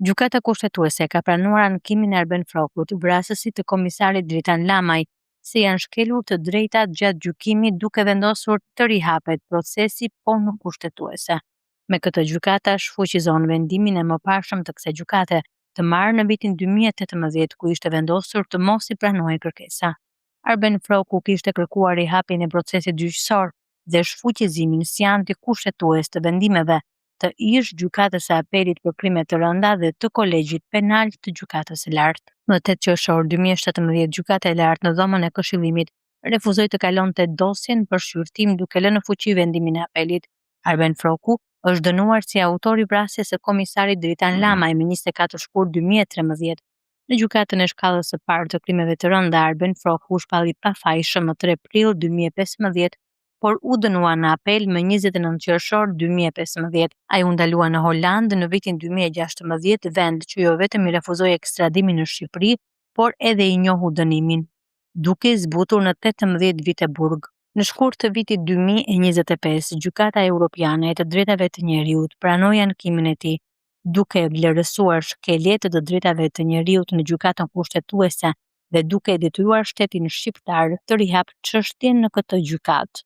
Gjykata kushtetuese ka pranuar ankimin e Arben Frokut, vrasësit të komisarit Dritan Lamaj, se janë shkelur të drejtat gjatë gjykimit duke vendosur të rihapet procesi po në kushtetuese. Me këtë gjykata shfuqizon vendimin e mëparshëm të kësaj gjykate të marrë në vitin 2018 ku ishte vendosur të mos i pranohej kërkesa. Arben Froku kishte kërkuar rihapjen e procesit gjyqësor dhe shfuqizimin si antikushtetues të vendimeve të ish gjykatës së apelit për krime të rënda dhe të kolegjit penal të gjykatës së lartë. Më 8 qershor 2017 gjykata e lartë në dhomën e Këshillimit refuzoi të kalonte dosjen për shqyrtim duke lënë në fuqi vendimin e apelit. Arben Froku është dënuar si autor i vrasjes së komisarit Dritan Lamaj me 24 shkurt 2013. Në gjykatën e shkallës së parë të krimeve të rënda, Arben Froku u shpalli pafajshëm më 3 prill 2015, por u dënua në apel më 29 qershor 2015. Ai u ndalua në Holandë në vitin 2016, vend që jo vetëm i refuzoi ekstradimin në Shqipëri, por edhe i njohu dënimin, duke zbutur në 18 vite burg. Në shkurt të vitit 2025, Gjykata Europiane e të Drejtave të Njeriut pranoi ankimin e tij, duke vlerësuar shkeljet të drejtave të njeriut në gjykatën kushtetuese dhe duke detyruar shtetin shqiptar të rihap çështjen në këtë gjykatë.